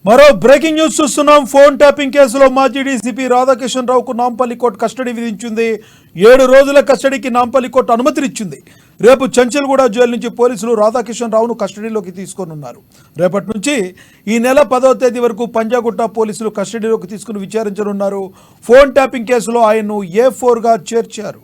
మరో breaking news చూస్తున్నాం. Phone tapping కేసులో మాజీ డీసీపీ రాధాకిషన్ రావుకు నాంపల్లి కోర్టు కస్టడీ విధించింది. 7 రోజుల కస్టడీకి నాంపల్లి కోర్టు అనుమతినిచ్చింది. రేపు చంచల్గూడ జైలు నుంచి పోలీసులు రాధాకిషన్ రావును కస్టడీలోకి తీసుకోనున్నారు. రేపటి నుంచి ఈ నెల 10వ తేదీ వరకు పంజాగుట్ట పోలీసులు కస్టడీలోకి తీసుకుని విచారించనున్నారు. ఫోన్ ట్యాపింగ్ కేసులో ఆయన్ను A4గా చేర్చారు.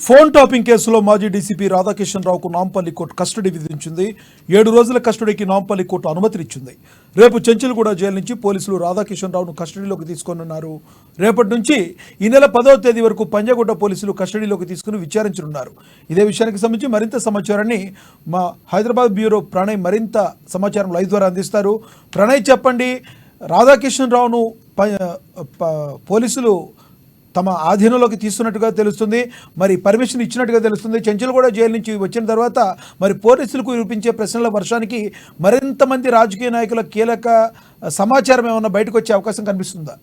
ఫోన్ టాపింగ్ కేసులో మాజీ డీసీపీ రాధాకిషన్ రావుకు నాంపల్లి కోర్టు కస్టడీ విధించింది. 7 రోజుల కస్టడీకి నాంపల్లి కోర్టు అనుమతినిచ్చింది. రేపు చంచల్గూడ జైలు నుంచి పోలీసులు రాధాకిషన్ రావును కస్టడీలోకి తీసుకోనున్నారు. రేపటి నుంచి ఈ నెల 10వ తేదీ వరకు పంజాగుట్ట పోలీసులు కస్టడీలోకి తీసుకుని విచారించనున్నారు. ఇదే విషయానికి సంబంధించి మరింత సమాచారాన్ని మా హైదరాబాద్ బ్యూరో ప్రణయ్ మరింత సమాచారం లైవ్ ద్వారా అందిస్తారు. ప్రణయ్, చెప్పండి, రాధాకిషన్ రావును పోలీసులు తమ ఆధీనంలోకి తీస్తున్నట్టుగా తెలుస్తుంది. మరి పర్మిషన్ ఇచ్చినట్టుగా తెలుస్తుంది. చంచల్గూడ జైలు నుంచి వచ్చిన తర్వాత మరి పోలీసులకు వినిపించే ప్రశ్నల వర్షానికి మరింత మంది రాజకీయ నాయకుల కీలక సమాచారం ఏమన్నా బయటకు వచ్చే అవకాశం కనిపిస్తుందా?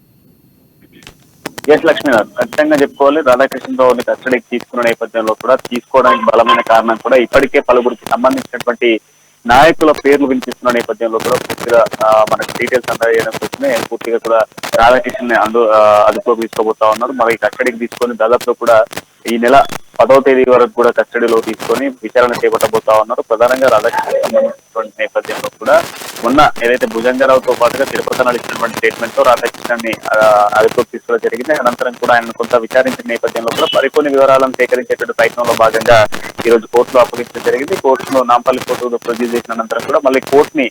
ఎస్ లక్ష్మీనాథ్, ఖచ్చితంగా చెప్పుకోవాలి. రాధాకృష్ణ రావుని కస్టడీకి తీసుకున్న నేపథ్యంలో కూడా తీసుకోవడానికి బలమైన కారణం కూడా ఇప్పటికే పలువురికి సంబంధించినటువంటి నాయకుల పేర్లు వినిపిస్తున్న నేపథ్యంలో కూడా పూర్తిగా మనకు డీటెయిల్స్ అందజేయడం కోసమే పూర్తిగా కూడా రాధాకృష్ణ అదుపులోకి తీసుకోబోతా ఉన్నారు. మరి కస్టడీకి తీసుకొని దాదాపులో కూడా ఈ నెల 10వ తేదీ వరకు కూడా కస్టడీలో తీసుకొని విచారణ చేపట్టబోతా ఉన్నారు. ప్రధానంగా రాధాకృష్ణ సంబంధించినటువంటి నేపథ్యంలో కూడా మొన్న ఏదైతే భుజంగరావుతో పాటుగా తిరుపతి ఇచ్చినటువంటి స్టేట్మెంట్ తో రాధాకృష్ణని అదుపులోకి తీసుకోవడం జరిగింది. అనంతరం కూడా ఆయన కొంత విచారించిన నేపథ్యంలో కూడా మరికొన్ని వివరాలను సేకరించేటువంటి ప్రయత్నంలో భాగంగా ఈ రోజు కోర్టులో అప్పగించడం జరిగింది. కోర్టులో నాంపల్లి కోర్టు ప్రొడ్యూస్ చేసిన అనంతరం కూడా మళ్ళీ కోర్టుని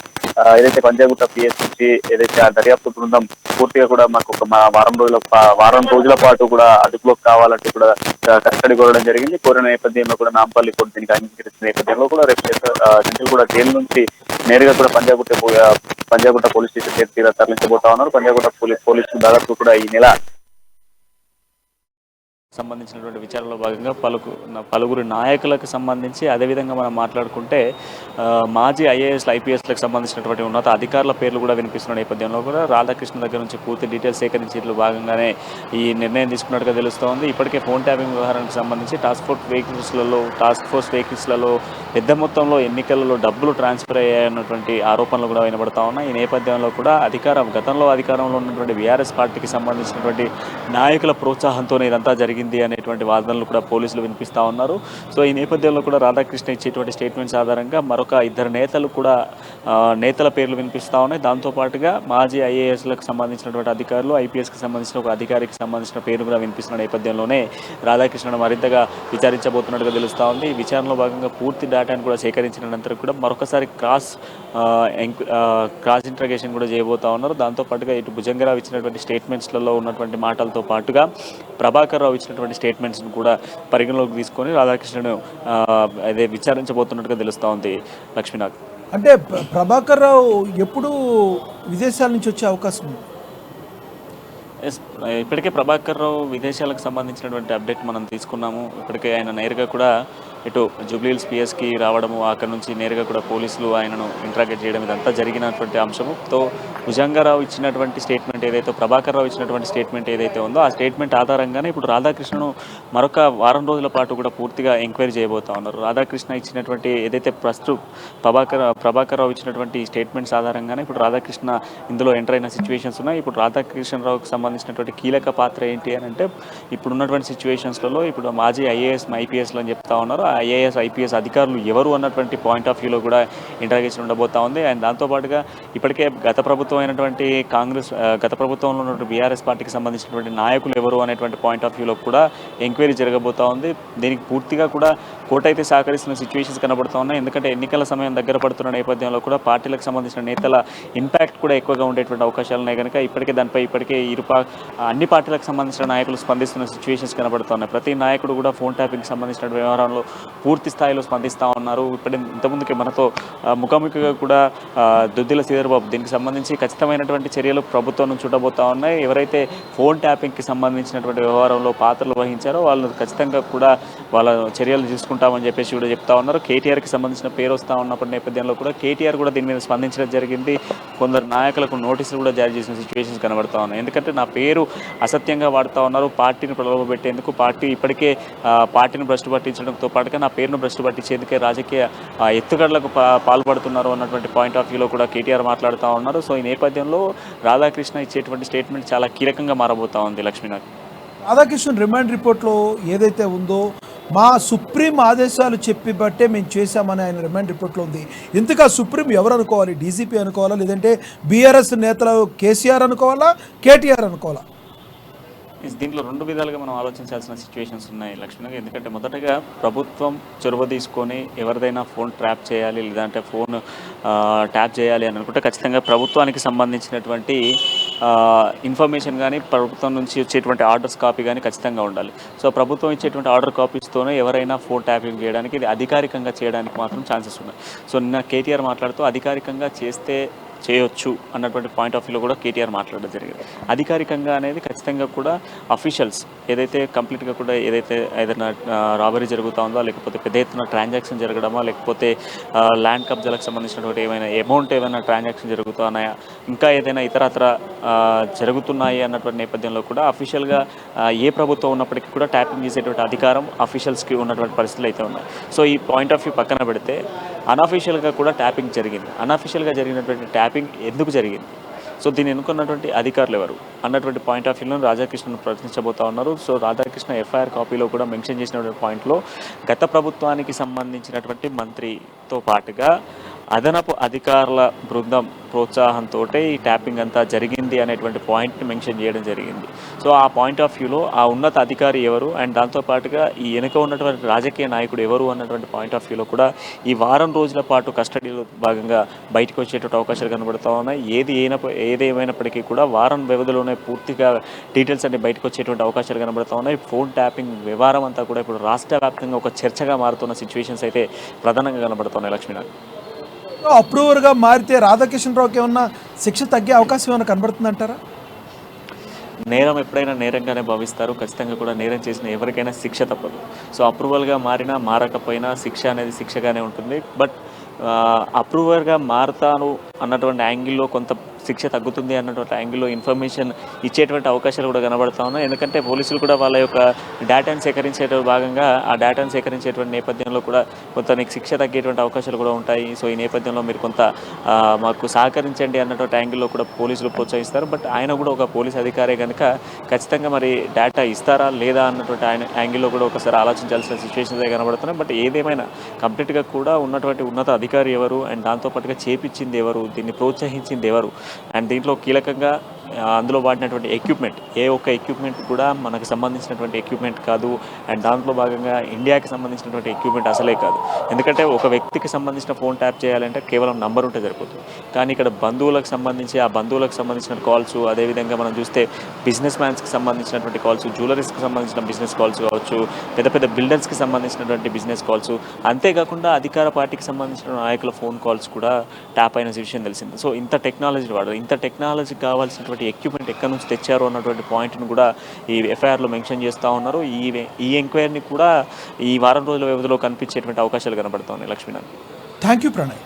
ఏదైతే పంజాగుట్ట పిఎస్ నుంచి ఏదైతే ఆ దర్యాప్తు బృందం పూర్తిగా కూడా మాకు ఒక వారం రోజుల పాటు కూడా అదుపులోకి కావాలంటే కూడా కస్టడీ కోరడం జరిగింది. కోరిన నేపథ్యంలో కూడా నాంపల్లి కోర్టు దీనికి అంగీకరించిన నేపథ్యంలో కూడా రేపు చంచల్గూడ జైలు నుంచి నేరుగా కూడా పంజాగుట్ట పోలీస్ స్టేషన్ తరలించబోతా ఉన్నారు. పంజాగుట్ట పోలీసులు దాదాపు కూడా ఈ నెల సంబంధించినటువంటి విచారణలో భాగంగా పలువురు నాయకులకు సంబంధించి అదేవిధంగా మనం మాట్లాడుకుంటే మాజీ ఐఏఎస్లు ఐపీఎస్లకు సంబంధించినటువంటి ఉన్నత అధికారుల పేర్లు కూడా వినిపిస్తున్న నేపథ్యంలో కూడా రాధాకృష్ణ దగ్గర నుంచి పూర్తి డీటెయిల్స్ సేకరించేట్లు భాగంగానే ఈ నిర్ణయం తీసుకున్నట్టుగా తెలుస్తోంది. ఇప్పటికే ఫోన్ ట్యాపింగ్ వ్యవహారానికి సంబంధించి టాస్క్ ఫోర్స్ వెహికల్స్లలో పెద్ద మొత్తంలో ఎన్నికలలో డబ్బులు ట్రాన్స్ఫర్ అయ్యాయన్నటువంటి ఆరోపణలు కూడా వినబడతా ఉన్నాయి. ఈ నేపథ్యంలో కూడా గతంలో అధికారంలో ఉన్నటువంటి బీఆర్ఎస్ పార్టీకి సంబంధించినటువంటి నాయకుల ప్రోత్సాహంతోనే ఇదంతా జరిగింది అనేటువంటి వాదనలు కూడా పోలీసులు వినిపిస్తూ ఉన్నారు. సో ఈ నేపథ్యంలో కూడా రాధాకృష్ణ ఇచ్చేటువంటి స్టేట్మెంట్స్ ఆధారంగా మరొక 2 నేతలు కూడా నేతల పేర్లు వినిపిస్తూ ఉన్నాయి. దాంతోపాటుగా మాజీ ఐఏఎస్లకు సంబంధించినటువంటి అధికారులు, ఐపీఎస్కి సంబంధించిన ఒక అధికారికి సంబంధించిన పేరు కూడా వినిపిస్తున్న నేపథ్యంలోనే రాధాకృష్ణను మరింతగా విచారించబోతున్నట్టుగా తెలుస్తూ ఉంది. ఈ విచారణలో భాగంగా పూర్తి డేటాను కూడా సేకరించిన అనంతరం కూడా మరొకసారి క్రాస్ ఇంట్రగేషన్ కూడా చేయబోతా ఉన్నారు. దాంతోపాటుగా ఇటు భుజంగరావు ఇచ్చినటువంటి స్టేట్మెంట్స్లలో ఉన్నటువంటి మాటలతో పాటుగా ప్రభాకర్ రావు ఇచ్చినటువంటి స్టేట్మెంట్స్ను కూడా పరిగణలోకి తీసుకొని రాధాకృష్ణను అదే విచారించబోతున్నట్టుగా తెలుస్తూ ఉంది. లక్ష్మీనాథ్, అంటే ప్రభాకర్ రావు ఎప్పుడు విదేశాల నుంచి వచ్చే అవకాశం ఉంది? ఇప్పటికే ప్రభాకర్ రావు విదేశాలకు సంబంధించినటువంటి అప్డేట్ మనం తీసుకున్నాము. ఇప్పటికే ఆయన నేరుగా కూడా ఇటు జూబ్లీహిల్స్ పిఎస్కి రావడము, అక్కడ నుంచి నేరుగా కూడా పోలీసులు ఆయనను ఇంట్రాగేట్ చేయడం ఇదంతా జరిగినటువంటి అంశముతో భుజంగరావు ఇచ్చినటువంటి స్టేట్మెంట్ ఏదైతే ప్రభాకర్ రావు ఇచ్చినటువంటి స్టేట్మెంట్ ఏదైతే ఉందో ఆ స్టేట్మెంట్ ఆధారంగానే ఇప్పుడు రాధాకృష్ణను మరొక వారం రోజుల పాటు కూడా పూర్తిగా ఎంక్వైరీ చేయబోతా ఉన్నారు. రాధాకృష్ణ ఇచ్చినటువంటి ఏదైతే ప్రభాకర్ రావు ఇచ్చినటువంటి స్టేట్మెంట్స్ ఆధారంగానే ఇప్పుడు రాధాకృష్ణ ఇందులో ఎంటర్ అయిన సిచ్యువేషన్స్ ఉన్నాయి. ఇప్పుడు రాధాకృష్ణ రావుకి సంబంధించినటువంటి కీలక పాత్ర ఏంటి అని అంటే ఇప్పుడు ఉన్నటువంటి సిచ్యువేషన్స్లలో ఇప్పుడు మాజీ ఐఏఎస్ ఐపీఎస్లు అని చెప్తా ఉన్నారు. ఐఏఎస్ ఐపీఎస్ అధికారులు ఎవరు అన్నటువంటి పాయింట్ ఆఫ్ వ్యూలో కూడా ఇంటరాగేషన్ ఉండబోతా ఉంది. అండ్ దాంతోపాటుగా ఇప్పటికే గత ప్రభుత్వం అయినటువంటి గత ప్రభుత్వంలో ఉన్నటువంటి బీఆర్ఎస్ పార్టీకి సంబంధించినటువంటి నాయకులు ఎవరు అనేటువంటి పాయింట్ ఆఫ్ వ్యూలో కూడా ఎంక్వైరీ జరగబోతా ఉంది. దీనికి పూర్తిగా కూడా కోర్టు అయితే సహకరిస్తున్న సిచ్యువేషన్స్ కనబడుతూ ఉన్నాయి. ఎందుకంటే ఎన్నికల సమయం దగ్గర పడుతున్న నేపథ్యంలో కూడా పార్టీలకు సంబంధించిన నేతల ఇంపాక్ట్ కూడా ఎక్కువగా ఉండేటువంటి అవకాశాలు ఉన్నాయి కనుక ఇప్పటికే అన్ని పార్టీలకు సంబంధించిన నాయకులు స్పందిస్తున్న సిచ్యువేషన్స్ కనబడుతున్నాయి. ప్రతి నాయకుడు కూడా ఫోన్ ట్యాపింగ్కి సంబంధించిన వ్యవహారంలో పూర్తి స్థాయిలో స్పందిస్తూ ఉన్నారు. ఇంతకుముందుకే మనతో ముఖాముఖిగా కూడా దుద్దిల శ్రీధర్బాబు దీనికి సంబంధించి ఖచ్చితమైనటువంటి చర్యలు ప్రభుత్వం నుంచి ఉండబోతా ఉన్నాయి. ఎవరైతే ఫోన్ ట్యాపింగ్కి సంబంధించినటువంటి వ్యవహారంలో పాత్రలు వహించారో వాళ్ళు ఖచ్చితంగా కూడా వాళ్ళ చర్యలు తీసుకుంటామని చెప్పేసి కూడా చెప్తా ఉన్నారు. కేటీఆర్కి సంబంధించిన పేరు వస్తూ ఉన్నప్పటి నేపథ్యంలో కూడా కేటీఆర్ కూడా దీని మీద స్పందించడం జరిగింది. కొందరు నాయకులకు నోటీసులు కూడా జారీ చేసిన సిచ్యువేషన్స్ కనబడతా ఉన్నాయి. ఎందుకంటే నా పేరు అసత్యంగా వాడుతూ ఉన్నారు, పార్టీని ప్రలోభపెట్టేందుకు, ఇప్పటికే పార్టీని భ్రష్టు పట్టించడంతో పాటుగా నా పేరును భ్రష్టు పట్టించేందుకే రాజకీయ ఎత్తుగడలకు పాల్పడుతున్నారు అన్నటువంటి పాయింట్ ఆఫ్ వ్యూలో కూడా కేటీఆర్ మాట్లాడుతూ ఉన్నారు. సో ఈ నేపథ్యంలో రాధాకృష్ణ ఇచ్చేటువంటి స్టేట్మెంట్ చాలా కీలకంగా మారబోతా ఉంది. లక్ష్మీనాథ్, రాధాకృష్ణన్ రిమాండ్ రిపోర్ట్లో ఏదైతే ఉందో మా సుప్రీం ఆదేశాలు చెప్పి బట్టే మేము చేశామని ఆయన రిమాండ్ రిపోర్ట్లో ఉంది. ఇంతగా సుప్రీం ఎవరు అనుకోవాలి? డీజీపీ అనుకోవాలా, లేదంటే బీఆర్ఎస్ నేతలు కేసీఆర్ అనుకోవాలా, కేటీఆర్ అనుకోవాలా? దీంట్లో రెండు విధాలుగా మనం ఆలోచించాల్సిన సిచ్యువేషన్స్ ఉన్నాయి లక్ష్మణ్. ఎందుకంటే మొదటగా ప్రభుత్వం చొరవ తీసుకొని ఎవరిదైనా ఫోన్ ట్రాప్ చేయాలి లేదంటే ఫోన్ ట్యాప్ చేయాలి అని అనుకుంటే ఖచ్చితంగా ప్రభుత్వానికి సంబంధించినటువంటి ఇన్ఫర్మేషన్ కానీ ప్రభుత్వం నుంచి వచ్చేటువంటి ఆర్డర్స్ కాపీ కానీ ఖచ్చితంగా ఉండాలి. సో ప్రభుత్వం ఇచ్చేటువంటి ఆర్డర్ కాపీస్తోనే ఎవరైనా ఫోన్ ట్యాపింగ్ చేయడానికి, ఇది అధికారికంగా చేయడానికి మాత్రం ఛాన్సెస్ ఉన్నాయి. సో నిన్న కేటీఆర్ మాట్లాడుతూ అధికారికంగా చేయొచ్చు అన్నటువంటి పాయింట్ ఆఫ్ వ్యూలో కూడా కేటీఆర్ మాట్లాడడం జరిగింది. అధికారికంగా అనేది ఖచ్చితంగా కూడా అఫీషియల్స్ ఏదైతే కంప్లీట్గా కూడా ఏదైనా రాబరీ జరుగుతూ ఉందో, లేకపోతే పెద్ద ఎత్తున ట్రాన్సాక్షన్ జరగడమా, లేకపోతే ల్యాండ్ కబ్జాలకు సంబంధించినటువంటి ఏమైనా ట్రాన్సాక్షన్ జరుగుతూ ఉన్నాయా, ఇంకా ఏదైనా ఇతరత్ర జరుగుతున్నాయి అన్నటువంటి నేపథ్యంలో కూడా అఫీషియల్గా ఏ ప్రభుత్వం ఉన్నప్పటికీ కూడా ట్యాపింగ్ చేసేటువంటి అధికారం అఫీషియల్స్కి ఉన్నటువంటి పరిస్థితులు అయితే ఉన్నాయి. సో ఈ పాయింట్ ఆఫ్ వ్యూ పక్కన పెడితే అన్అఫీషియల్గా కూడా ట్యాపింగ్ జరిగింది. అన్అఫీషియల్గా జరిగినటువంటి ట్యాపింగ్ ఎందుకు జరిగింది, సో దీన్ని ఎన్నుకున్నటువంటి అధికారులు ఎవరు అన్నటువంటి పాయింట్ ఆఫ్ వ్యూలో రాధాకృష్ణను ప్రశ్నించబోతా ఉన్నారు. సో రాధాకృష్ణ ఎఫ్ఐఆర్ కాపీలో కూడా మెన్షన్ చేసినటువంటి పాయింట్లో గత ప్రభుత్వానికి సంబంధించినటువంటి మంత్రితో పాటుగా అదనపు అధికారుల బృందం ప్రోత్సాహంతో ఈ ట్యాపింగ్ అంతా జరిగింది అనేటువంటి పాయింట్ని మెన్షన్ చేయడం జరిగింది. సో ఆ పాయింట్ ఆఫ్ వ్యూలో ఆ ఉన్నత అధికారి ఎవరు అండ్ దాంతోపాటుగా ఈ వెనుక ఉన్నటువంటి రాజకీయ నాయకుడు ఎవరు అన్నటువంటి పాయింట్ ఆఫ్ వ్యూలో కూడా ఈ వారం రోజుల పాటు కస్టడీలో భాగంగా బయటకు వచ్చేటువంటి అవకాశాలు కనబడుతూ ఉన్నాయి. ఏదేమైనప్పటికీ కూడా వారం వ్యవధిలోనే పూర్తిగా డీటెయిల్స్ అన్ని బయటకు వచ్చేటువంటి అవకాశాలు కనబడుతూ ఉన్నాయి. ఫోన్ ట్యాపింగ్ వ్యవహారం అంతా కూడా ఇప్పుడు రాష్ట్ర వ్యాప్తంగా ఒక చర్చగా మారుతున్న సిచ్యువేషన్స్ అయితే ప్రధానంగా కనబడుతున్నాయి. లక్ష్మీనాథ్, అప్రూవర్గా మారితే రాధాకృష్ణరావుకి ఏమన్నా శిక్ష తగ్గే అవకాశం ఏమైనా కనబడుతుందంటారా? నేరం ఎప్పుడైనా నేరంగానే భావిస్తారు. ఖచ్చితంగా కూడా నేరం చేసిన ఎవరికైనా శిక్ష తప్పదు. సో అప్రూవల్గా మారినా మారకపోయినా శిక్ష అనేది శిక్షగానే ఉంటుంది. బట్ అప్రూవర్గా మారుతాను అన్నటువంటి యాంగిల్లో కొంత శిక్ష తగ్గుతుంది అన్నటువంటి యాంగిల్లో ఇన్ఫర్మేషన్ ఇచ్చేటువంటి అవకాశాలు కూడా కనబడుతూ ఉన్నాయి. ఎందుకంటే పోలీసులు కూడా వాళ్ళ యొక్క డేటాను సేకరించేటువంటి భాగంగా ఆ డేటాను సేకరించేటువంటి నేపథ్యంలో కూడా కొంత నీకు శిక్ష తగ్గేటువంటి అవకాశాలు కూడా ఉంటాయి. సో ఈ నేపథ్యంలో మీరు కొంత మాకు సహకరించండి అన్నటువంటి యాంగిల్లో కూడా పోలీసులు ప్రోత్సహిస్తారు. బట్ ఆయన కూడా ఒక పోలీస్ అధికారే కనుక ఖచ్చితంగా మరి డేటా ఇస్తారా లేదా అన్నటువంటి యాంగిల్లో కూడా ఒకసారి ఆలోచించాల్సిన సిచ్యువేషన్స్ కనబడుతున్నాయి. బట్ ఏదేమైనా కంప్లీట్గా కూడా ఉన్నటువంటి ఉన్నత అధికారి ఎవరు అండ్ దాంతోపాటుగా చేపించింది ఎవరు, దీన్ని ప్రోత్సహించింది ఎవరు అండ్ దీంట్లో కీలకంగా అందులో వాడినటువంటి ఎక్విప్మెంట్, ఏ ఒక్క ఎక్విప్మెంట్ కూడా మనకు సంబంధించినటువంటి ఎక్విప్మెంట్ కాదు అండ్ దాంట్లో భాగంగా ఇండియాకి సంబంధించినటువంటి ఎక్విప్మెంట్ అసలే కాదు. ఎందుకంటే ఒక వ్యక్తికి సంబంధించిన ఫోన్ ట్యాప్ చేయాలంటే కేవలం నంబర్ ఉంటే సరిపోతుంది. కానీ ఇక్కడ బంధువులకు సంబంధించి ఆ బంధువులకు సంబంధించిన కాల్స్, అదేవిధంగా మనం చూస్తే బిజినెస్ మ్యాన్స్కి సంబంధించినటువంటి కాల్స్, జ్యువెలరీస్కి సంబంధించిన బిజినెస్ కాల్స్ కావచ్చు, పెద్ద పెద్ద బిల్డర్స్కి సంబంధించినటువంటి బిజినెస్ కాల్స్, అంతేకాకుండా అధికార పార్టీకి సంబంధించిన నాయకుల ఫోన్ కాల్స్ కూడా ట్యాప్ అయిన విషయం తెలిసింది. సో ఇంత టెక్నాలజీ వాడారు. ఇంత టెక్నాలజీ కావాల్సినటువంటి ఎక్విప్మెంట్ ఎక్కడి నుంచి తెచ్చారు అన్నటువంటి పాయింట్ను కూడా ఈ ఎఫ్ఐఆర్లో మెన్షన్ చేస్తూ ఉన్నారు. ఈ ఎంక్వైరీని కూడా ఈ వారం రోజుల వ్యవధిలో కనిపించేటువంటి అవకాశాలు కనబడుతున్నాయి. Lakshminath, thank you Pranay.